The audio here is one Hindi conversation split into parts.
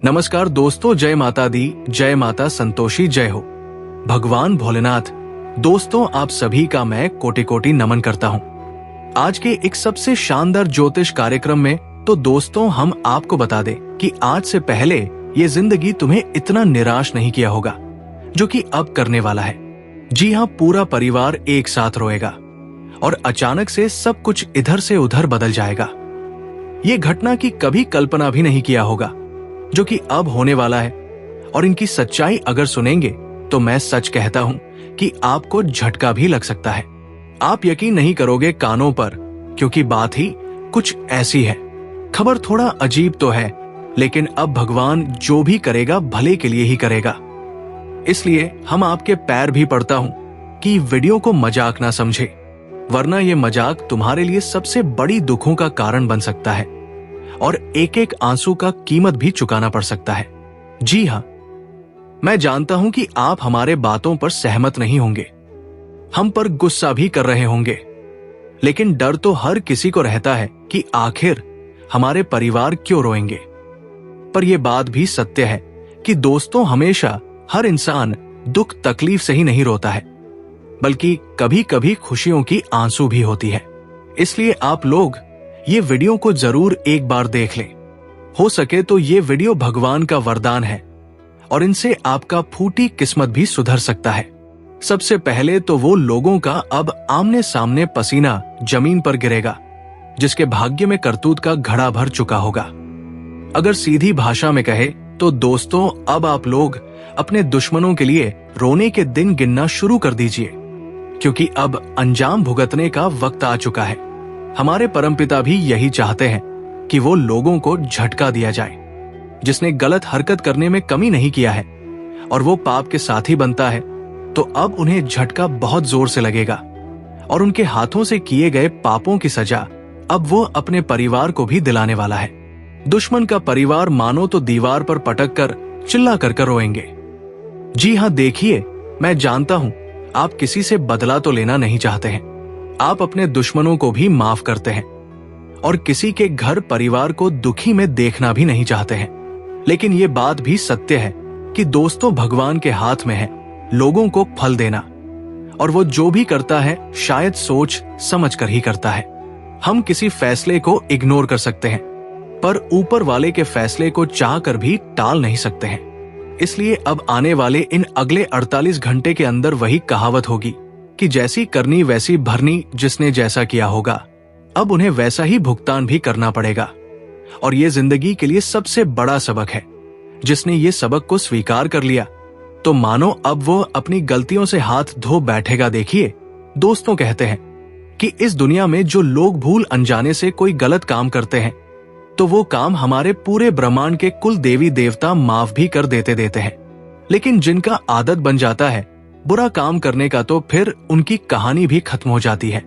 नमस्कार दोस्तों, जय माता दी, जय माता संतोषी, जय हो भगवान भोलेनाथ। दोस्तों, आप सभी का मैं कोटि कोटि नमन करता हूं। आज के एक सबसे शानदार ज्योतिष कार्यक्रम में तो दोस्तों हम आपको बता दें कि आज से पहले ये जिंदगी तुम्हें इतना निराश नहीं किया होगा जो कि अब करने वाला है। जी हाँ, पूरा परिवार एक साथ रोएगा और अचानक से सब कुछ इधर से उधर बदल जाएगा। ये घटना की कभी कल्पना भी नहीं किया होगा जो कि अब होने वाला है। और इनकी सच्चाई अगर सुनेंगे तो मैं सच कहता हूं कि आपको झटका भी लग सकता है। आप यकीन नहीं करोगे कानों पर, क्योंकि बात ही कुछ ऐसी है। खबर थोड़ा अजीब तो है, लेकिन अब भगवान जो भी करेगा भले के लिए ही करेगा। इसलिए हम आपके पैर भी पड़ता हूं कि वीडियो को मजाक ना समझे, वरना ये मजाक तुम्हारे लिए सबसे बड़ी दुखों का कारण बन सकता है और एक एक आंसू का कीमत भी चुकाना पड़ सकता है। जी हाँ, मैं जानता हूं कि आप हमारे बातों पर सहमत नहीं होंगे, हम पर गुस्सा भी कर रहे होंगे, लेकिन डर तो हर किसी को रहता है कि आखिर हमारे परिवार क्यों रोएंगे। पर यह बात भी सत्य है कि दोस्तों, हमेशा हर इंसान दुख तकलीफ से ही नहीं रोता है, बल्कि कभी कभी खुशियों की आंसू भी होती है। इसलिए आप लोग ये वीडियो को जरूर एक बार देख लें। हो सके तो ये वीडियो भगवान का वरदान है और इनसे आपका फूटी किस्मत भी सुधर सकता है। सबसे पहले तो वो लोगों का अब आमने सामने पसीना जमीन पर गिरेगा जिसके भाग्य में करतूत का घड़ा भर चुका होगा। अगर सीधी भाषा में कहे तो दोस्तों, अब आप लोग अपने दुश्मनों के लिए रोने के दिन गिनना शुरू कर दीजिए, क्योंकि अब अंजाम भुगतने का वक्त आ चुका है। हमारे परमपिता भी यही चाहते हैं कि वो लोगों को झटका दिया जाए। जिसने गलत हरकत करने में कमी नहीं किया है और वो पाप के साथी बनता है, तो अब उन्हें झटका बहुत जोर से लगेगा और उनके हाथों से किए गए पापों की सजा अब वो अपने परिवार को भी दिलाने वाला है। दुश्मन का परिवार मानो तो दीवार पर पटक कर चिल्ला कर रोएंगे। जी हाँ, देखिए, मैं जानता हूं आप किसी से बदला तो लेना नहीं चाहते हैं, आप अपने दुश्मनों को भी माफ करते हैं और किसी के घर परिवार को दुखी में देखना भी नहीं चाहते हैं। लेकिन ये बात भी सत्य है कि दोस्तों, भगवान के हाथ में है लोगों को फल देना, और वो जो भी करता है शायद सोच समझ कर ही करता है। हम किसी फैसले को इग्नोर कर सकते हैं, पर ऊपर वाले के फैसले को चाह कर भी टाल नहीं सकते हैं। इसलिए अब आने वाले इन अगले 48 घंटे के अंदर वही कहावत होगी कि जैसी करनी वैसी भरनी, जिसने जैसा किया होगा अब उन्हें वैसा ही भुगतान भी करना पड़ेगा। और ये जिंदगी के लिए सबसे बड़ा सबक है। जिसने ये सबक को स्वीकार कर लिया तो मानो अब वो अपनी गलतियों से हाथ धो बैठेगा। देखिए दोस्तों, कहते हैं कि इस दुनिया में जो लोग भूल अनजाने से कोई गलत काम करते हैं तो वो काम हमारे पूरे ब्रह्मांड के कुल देवी देवता माफ भी कर देते हैं। लेकिन जिनका आदत बन जाता है बुरा काम करने का, तो फिर उनकी कहानी भी खत्म हो जाती है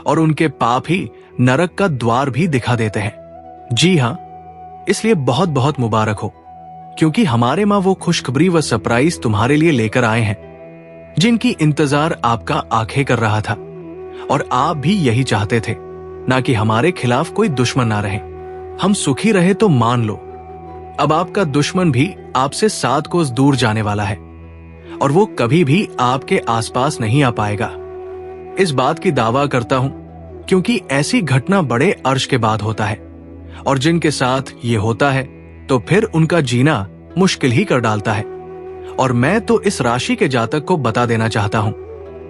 और उनके पाप ही नरक का द्वार भी दिखा देते हैं। जी हाँ, इसलिए बहुत बहुत मुबारक हो, क्योंकि हमारे माँ वो खुशखबरी व सरप्राइज तुम्हारे लिए लेकर आए हैं जिनकी इंतजार आपका आंखें कर रहा था। और आप भी यही चाहते थे, ना कि हमारे खिलाफ कोई दुश्मन ना रहे, हम सुखी रहे। तो मान लो, अब आपका दुश्मन भी आपसे 7 कोस दूर जाने वाला है और वो कभी भी आपके आसपास नहीं आ पाएगा। इस बात की दावा करता हूं क्योंकि ऐसी घटना बड़े अर्श के बाद होता है, और जिनके साथ ये होता है तो फिर उनका जीना मुश्किल ही कर डालता है। और मैं तो इस राशि के जातक को बता देना चाहता हूं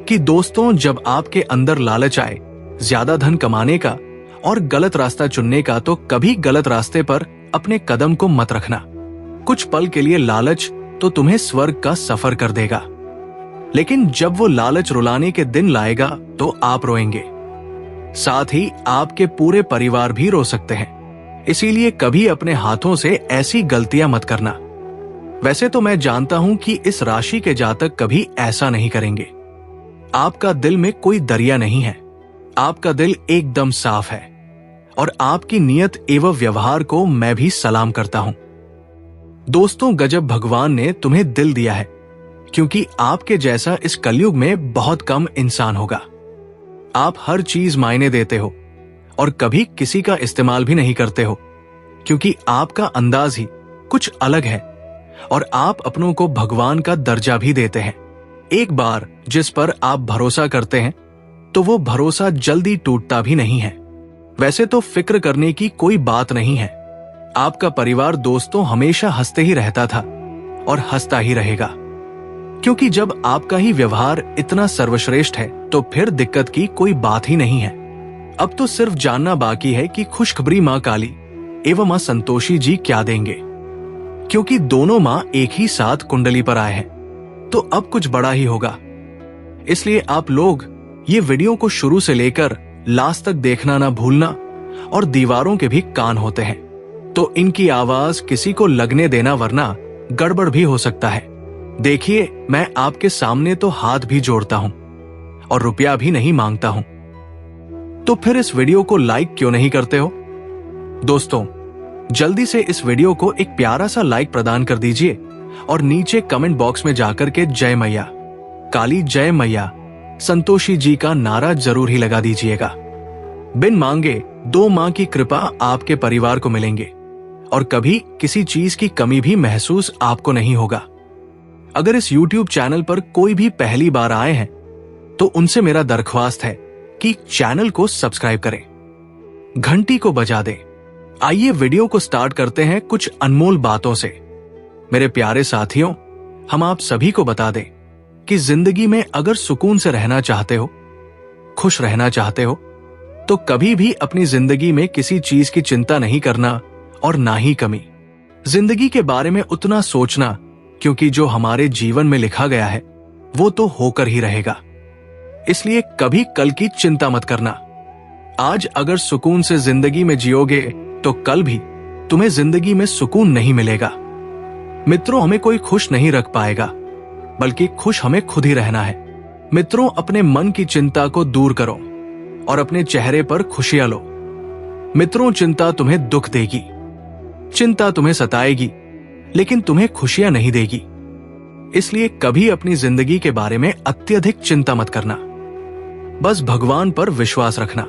कि दोस्तों, जब आपके अंदर लालच आए ज्यादा धन कमाने का और गलत रास्ता चुनने का, तो कभी गलत रास्ते पर अपने कदम को मत रखना। कुछ पल के लिए लालच तो तुम्हें स्वर्ग का सफर कर देगा, लेकिन जब वो लालच रुलाने के दिन लाएगा तो आप रोएंगे, साथ ही आपके पूरे परिवार भी रो सकते हैं। इसीलिए कभी अपने हाथों से ऐसी गलतियां मत करना। वैसे तो मैं जानता हूं कि इस राशि के जातक कभी ऐसा नहीं करेंगे। आपका दिल में कोई दरिया नहीं है, आपका दिल एकदम साफ है और आपकी नियत एवं व्यवहार को मैं भी सलाम करता हूं। दोस्तों, गजब भगवान ने तुम्हें दिल दिया है, क्योंकि आपके जैसा इस कलयुग में बहुत कम इंसान होगा। आप हर चीज मायने देते हो और कभी किसी का इस्तेमाल भी नहीं करते हो, क्योंकि आपका अंदाज ही कुछ अलग है और आप अपनों को भगवान का दर्जा भी देते हैं। एक बार जिस पर आप भरोसा करते हैं तो वो भरोसा जल्दी टूटता भी नहीं है। वैसे तो फिक्र करने की कोई बात नहीं है। आपका परिवार दोस्तों हमेशा हंसते ही रहता था और हंसता ही रहेगा, क्योंकि जब आपका ही व्यवहार इतना सर्वश्रेष्ठ है तो फिर दिक्कत की कोई बात ही नहीं है। अब तो सिर्फ जानना बाकी है कि खुशखबरी मां काली एवं मां संतोषी जी क्या देंगे, क्योंकि दोनों मां एक ही साथ कुंडली पर आए हैं तो अब कुछ बड़ा ही होगा। इसलिए आप लोग ये वीडियो को शुरू से लेकर लास्ट तक देखना ना भूलना। और दीवारों के भी कान होते हैं तो इनकी आवाज किसी को लगने देना, वरना गड़बड़ भी हो सकता है। देखिए, मैं आपके सामने तो हाथ भी जोड़ता हूं और रुपया भी नहीं मांगता हूं, तो फिर इस वीडियो को लाइक क्यों नहीं करते हो? दोस्तों, जल्दी से इस वीडियो को एक प्यारा सा लाइक प्रदान कर दीजिए और नीचे कमेंट बॉक्स में जाकर के जय मैया काली, जय मैया संतोषी जी का नारा जरूर ही लगा दीजिएगा। बिन मांगे दो मां की कृपा आपके परिवार को मिलेंगे और कभी किसी चीज की कमी भी महसूस आपको नहीं होगा। अगर इस YouTube चैनल पर कोई भी पहली बार आए हैं तो उनसे मेरा दरख्वास्त है कि चैनल को सब्सक्राइब करें, घंटी को बजा दें। आइए वीडियो को स्टार्ट करते हैं कुछ अनमोल बातों से। मेरे प्यारे साथियों, हम आप सभी को बता दें कि जिंदगी में अगर सुकून से रहना चाहते हो, खुश रहना चाहते हो, तो कभी भी अपनी जिंदगी में किसी चीज की चिंता नहीं करना और ना ही कमी। जिंदगी के बारे में उतना सोचना, क्योंकि जो हमारे जीवन में लिखा गया है वो तो होकर ही रहेगा। इसलिए कभी कल की चिंता मत करना। आज अगर सुकून से जिंदगी में जियोगे तो कल भी तुम्हें जिंदगी में सुकून नहीं मिलेगा। मित्रों, हमें कोई खुश नहीं रख पाएगा, बल्कि खुश हमें खुद ही रहना है। मित्रों, अपने मन की चिंता को दूर करो और अपने चेहरे पर खुशियां लो। मित्रों, चिंता तुम्हें दुख देगी, चिंता तुम्हें सताएगी, लेकिन तुम्हें खुशियां नहीं देगी। इसलिए कभी अपनी जिंदगी के बारे में अत्यधिक चिंता मत करना। बस भगवान पर विश्वास रखना।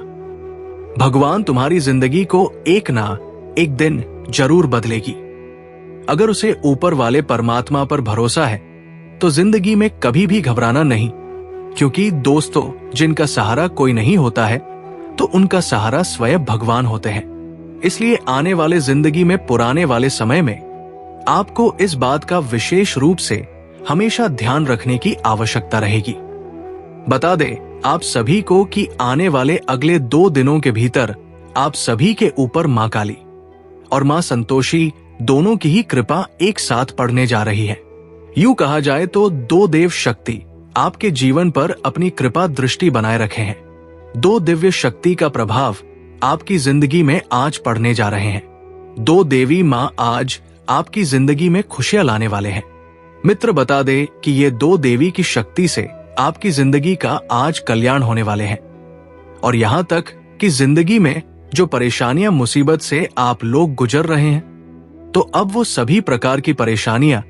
भगवान तुम्हारी जिंदगी को एक ना एक दिन जरूर बदलेगी। अगर उसे ऊपर वाले परमात्मा पर भरोसा है तो जिंदगी में कभी भी घबराना नहीं, क्योंकि दोस्तों, जिनका सहारा कोई नहीं होता है तो उनका सहारा स्वयं भगवान होते हैं। इसलिए आने वाले जिंदगी में पुराने वाले समय में आपको इस बात का विशेष रूप से हमेशा ध्यान रखने की आवश्यकता रहेगी। बता दें आप सभी को कि आने वाले अगले 2 दिनों के भीतर आप सभी के ऊपर मां काली और मां संतोषी दोनों की ही कृपा एक साथ पड़ने जा रही है। यूं कहा जाए तो 2 देव शक्ति आपके जीवन पर अपनी कृपा दृष्टि बनाए रखे हैं। 2 दिव्य शक्ति का प्रभाव आपकी जिंदगी में आज पड़ने जा रहे हैं। 2 देवी मां आज आपकी जिंदगी में खुशियां लाने वाले हैं। मित्र, बता दे कि ये 2 देवी की शक्ति से आपकी जिंदगी का आज कल्याण होने वाले हैं। और यहां तक कि जिंदगी में जो परेशानियां मुसीबत से आप लोग गुजर रहे हैं, तो अब वो सभी प्रकार की परेशानियां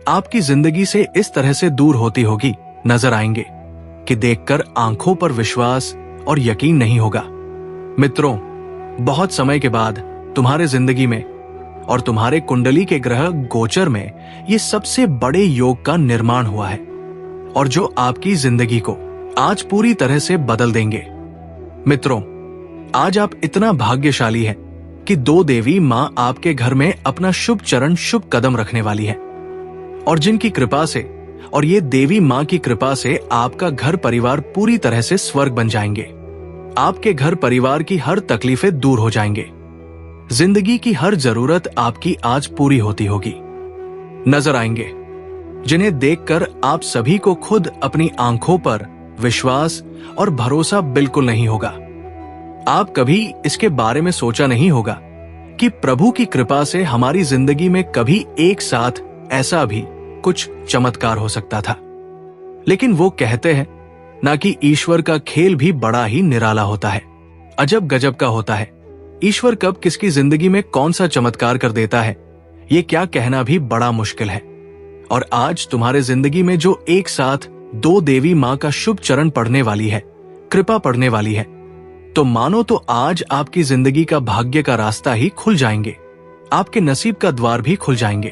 आपकी जिंदगी से इस तरह से दूर होती होगी नजर आएंगे कि देखकर आंखों पर विश्वास और यकीन नहीं होगा। मित्रों, बहुत समय के बाद तुम्हारे जिंदगी में और तुम्हारे कुंडली के ग्रह गोचर में ये सबसे बड़े योग का निर्माण हुआ है और जो आपकी जिंदगी को आज पूरी तरह से बदल देंगे। मित्रों, आज आप इतना भाग्यशाली हैं कि 2 देवी मां आपके घर में अपना शुभ चरण, शुभ कदम रखने वाली है और जिनकी कृपा से और ये देवी मां की कृपा से आपका घर परिवार पूरी तरह से स्वर्ग बन जाएंगे। आपके घर परिवार की हर तकलीफें दूर हो जाएंगे। जिंदगी की हर जरूरत आपकी आज पूरी होती होगी। नजर आएंगे जिन्हें देखकर आप सभी को खुद अपनी आंखों पर विश्वास और भरोसा बिल्कुल नहीं होगा। आप कभी इसके बारे में सोचा नहीं होगा कि प्रभु की कृपा से हमारी जिंदगी में कभी एक साथ ऐसा भी कुछ चमत्कार हो सकता था। लेकिन वो कहते हैं ना कि ईश्वर का खेल भी बड़ा ही निराला होता है, अजब गजब का होता है। ईश्वर कब किसकी जिंदगी में कौन सा चमत्कार कर देता है, ये क्या कहना भी बड़ा मुश्किल है। और आज तुम्हारे जिंदगी में जो एक साथ 2 देवी मां का शुभ चरण पड़ने वाली है, कृपा पड़ने वाली है, तो मानो तो आज आपकी जिंदगी का भाग्य का रास्ता ही खुल जाएंगे आपके नसीब का द्वार भी खुल जाएंगे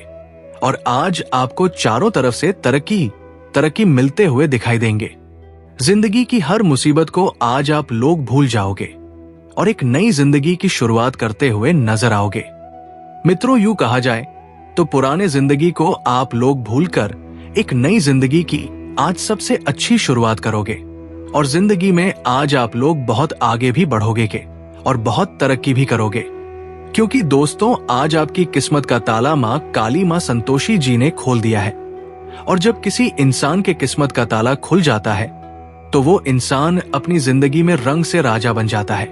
और आज आपको चारों तरफ से तरक्की मिलते हुए दिखाई देंगे। जिंदगी की हर मुसीबत को आज आप लोग भूल जाओगे और एक नई जिंदगी की शुरुआत करते हुए नजर आओगे। मित्रों, यूं कहा जाए तो पुराने जिंदगी को आप लोग भूलकर एक नई जिंदगी की आज सबसे अच्छी शुरुआत करोगे और जिंदगी में आज आप लोग बहुत आगे भी बढ़ोगे के और बहुत तरक्की भी करोगे, क्योंकि दोस्तों आज आपकी किस्मत का ताला माँ काली माँ संतोषी जी ने खोल दिया है। और जब किसी इंसान के किस्मत का ताला खुल जाता है तो वो इंसान अपनी जिंदगी में रंग से राजा बन जाता है।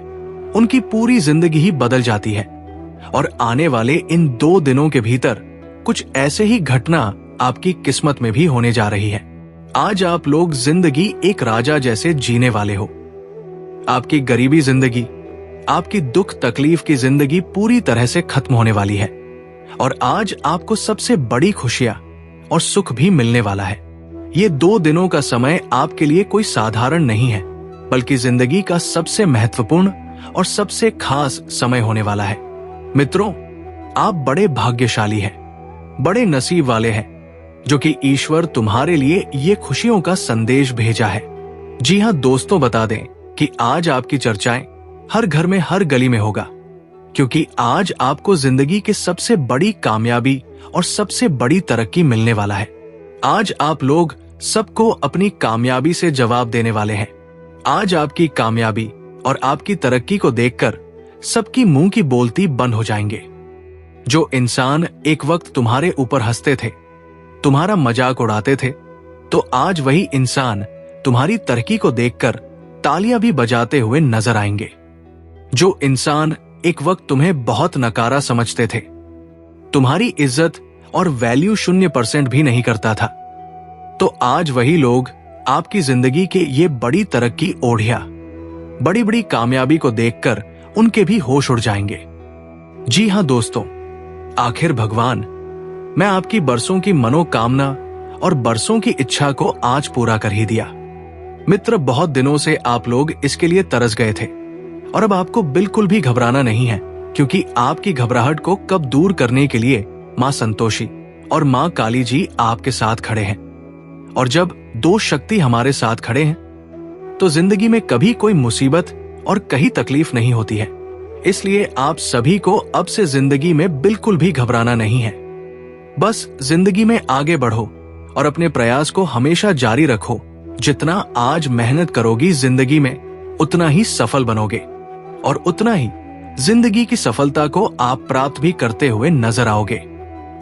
उनकी पूरी जिंदगी ही बदल जाती है और आने वाले इन 2 दिनों के भीतर कुछ ऐसे ही घटना आपकी किस्मत में भी होने जा रही है। आज आप लोग जिंदगी एक राजा जैसे जीने वाले हो। आपकी गरीबी जिंदगी, आपकी दुख तकलीफ की जिंदगी पूरी तरह से खत्म होने वाली है और आज आपको सबसे बड़ी खुशियां और सुख भी मिलने वाला है। ये 2 दिनों का समय आपके लिए कोई साधारण नहीं है, बल्कि जिंदगी का सबसे महत्वपूर्ण और सबसे खास समय होने वाला है। मित्रों, आप बड़े भाग्यशाली हैं, बड़े नसीब वाले हैं, जो कि ईश्वर तुम्हारे लिए ये खुशियों का संदेश भेजा है। जी हाँ दोस्तों, बता दें कि आज आपकी चर्चाएं हर घर में हर गली में होगा, क्योंकि आज आपको जिंदगी की सबसे बड़ी कामयाबी और सबसे बड़ी तरक्की मिलने वाला है। आज आप लोग सबको अपनी कामयाबी से जवाब देने वाले हैं। आज आपकी कामयाबी और आपकी तरक्की को देखकर सबकी मुंह की बोलती बंद हो जाएंगे। जो इंसान एक वक्त तुम्हारे ऊपर हंसते थे, तुम्हारा मजाक उड़ाते थे, तो आज वही इंसान तुम्हारी तरक्की को देखकर तालियां भी बजाते हुए नजर आएंगे। जो इंसान एक वक्त तुम्हें बहुत नकारा समझते थे, तुम्हारी इज्जत और वैल्यू 0% भी नहीं करता था, तो आज वही लोग आपकी जिंदगी के ये बड़ी तरक्की ओढ़िया, बड़ी बड़ी कामयाबी को देखकर उनके भी होश उड़ जाएंगे। जी हाँ दोस्तों, आखिर भगवान मैं आपकी बरसों की मनोकामना और बरसों की इच्छा को आज पूरा कर ही दिया। मित्र, बहुत दिनों से आप लोग इसके लिए तरस गए थे और अब आपको बिल्कुल भी घबराना नहीं है, क्योंकि आपकी घबराहट को कब दूर करने के लिए माँ संतोषी और माँ काली जी आपके साथ खड़े हैं। और जब 2 शक्ति हमारे साथ खड़े हैं तो जिंदगी में कभी कोई मुसीबत और कहीं तकलीफ नहीं होती है। इसलिए आप सभी को अब से जिंदगी में बिल्कुल भी घबराना नहीं है। बस जिंदगी में आगे बढ़ो और अपने प्रयास को हमेशा जारी रखो। जितना आज मेहनत करोगी जिंदगी में, उतना ही सफल बनोगे और उतना ही जिंदगी की सफलता को आप प्राप्त भी करते हुए नजर आओगे।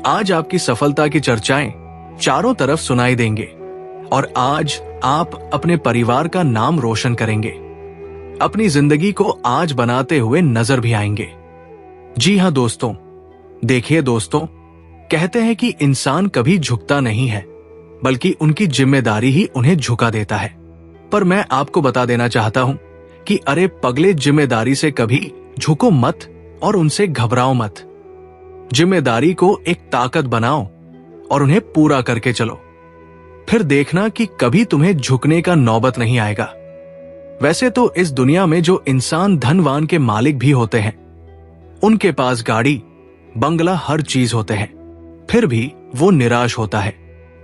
आज आपकी सफलता की चर्चाएं चारों तरफ सुनाई देंगे और आज आप अपने परिवार का नाम रोशन करेंगे। अपनी जिंदगी को आज बनाते हुए नजर भी आएंगे। जी हाँ दोस्तों, देखिए दोस्तों, कहते हैं कि इंसान कभी झुकता नहीं है, बल्कि उनकी जिम्मेदारी ही उन्हें झुका देता है। पर मैं आपको बता देना चाहता हूं कि अरे पगले, जिम्मेदारी से कभी झुको मत और उनसे घबराओ मत। जिम्मेदारी को एक ताकत बनाओ और उन्हें पूरा करके चलो। फिर देखना कि कभी तुम्हें झुकने का नौबत नहीं आएगा। वैसे तो इस दुनिया में जो इंसान धनवान के मालिक भी होते हैं, उनके पास गाड़ी बंगला हर चीज होते हैं, फिर भी वो निराश होता है।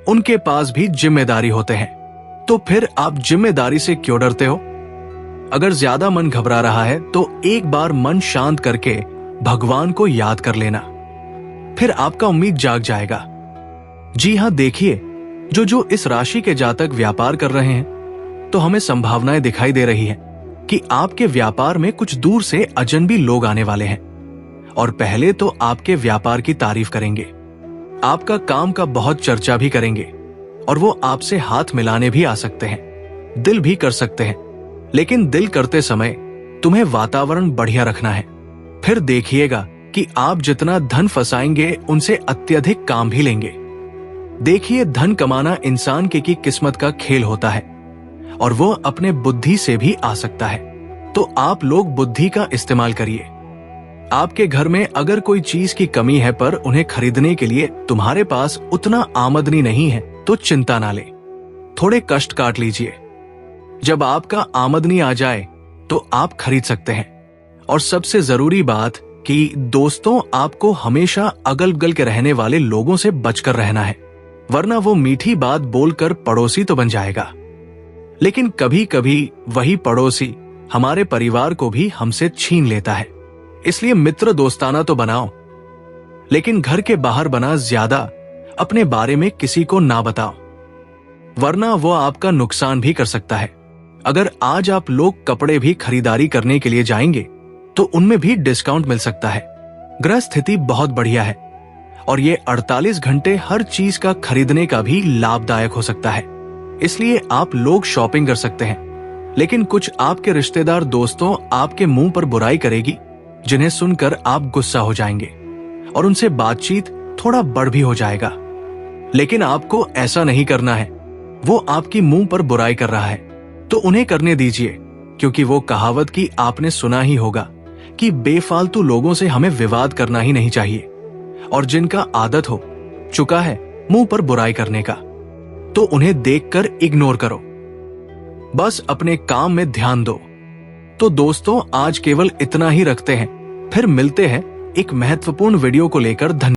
उनके पास भी जिम्मेदारी होते हैं, तो फिर आप जिम्मेदारी से क्यों डरते हो? अगर ज्यादा मन घबरा रहा है तो एक बार मन शांत करके भगवान को याद कर लेना, फिर आपका उम्मीद जाग जाएगा। जी हाँ, देखिए, जो इस राशि के जातक व्यापार कर रहे हैं, तो हमें संभावनाएं दिखाई दे रही हैं कि आपके व्यापार में कुछ दूर से अजनबी लोग आने वाले हैं और पहले तो आपके व्यापार की तारीफ करेंगे, आपका काम का बहुत चर्चा भी करेंगे और वो आपसे हाथ मिलाने भी आ सकते हैं, दिल भी कर सकते हैं। लेकिन दिल करते समय तुम्हें वातावरण बढ़िया रखना है। फिर देखिएगा कि आप जितना धन फंसाएंगे, उनसे अत्यधिक काम भी लेंगे। देखिए, धन कमाना इंसान की किस्मत का खेल होता है और वो अपने बुद्धि से भी आ सकता है, तो आप लोग बुद्धि का इस्तेमाल करिए। आपके घर में अगर कोई चीज की कमी है पर उन्हें खरीदने के लिए तुम्हारे पास उतना आमदनी नहीं है, तो चिंता ना ले, थोड़े कष्ट काट लीजिए। जब आपका आमदनी आ जाए तो आप खरीद सकते हैं। और सबसे जरूरी बात कि दोस्तों आपको हमेशा अगल बगल के रहने वाले लोगों से बचकर रहना है, वरना वो मीठी बात बोलकर पड़ोसी तो बन जाएगा, लेकिन कभी कभी वही पड़ोसी हमारे परिवार को भी हमसे छीन लेता है। इसलिए मित्र दोस्ताना तो बनाओ, लेकिन घर के बाहर बना ज्यादा अपने बारे में किसी को ना बताओ, वरना वो आपका नुकसान भी कर सकता है। अगर आज आप लोग कपड़े भी खरीदारी करने के लिए जाएंगे तो उनमें भी डिस्काउंट मिल सकता है। ग्रह स्थिति बहुत बढ़िया है और ये 48 घंटे हर चीज का खरीदने का भी लाभदायक हो सकता है, इसलिए आप लोग शॉपिंग कर सकते हैं। लेकिन कुछ आपके रिश्तेदार दोस्तों आपके मुंह पर बुराई करेगी, जिन्हें सुनकर आप गुस्सा हो जाएंगे और उनसे बातचीत थोड़ा बढ़ भी हो जाएगा। लेकिन आपको ऐसा नहीं करना है। वो आपकी मुंह पर बुराई कर रहा है तो उन्हें करने दीजिए, क्योंकि वो कहावत की आपने सुना ही होगा कि बेफालतू लोगों से हमें विवाद करना ही नहीं चाहिए, और जिनका आदत हो चुका है मुंह पर बुराई करने का, तो उन्हें देखकर इग्नोर करो, बस अपने काम में ध्यान दो। तो दोस्तों आज केवल इतना ही रखते हैं, फिर मिलते हैं एक महत्वपूर्ण वीडियो को लेकर। धन्यवाद।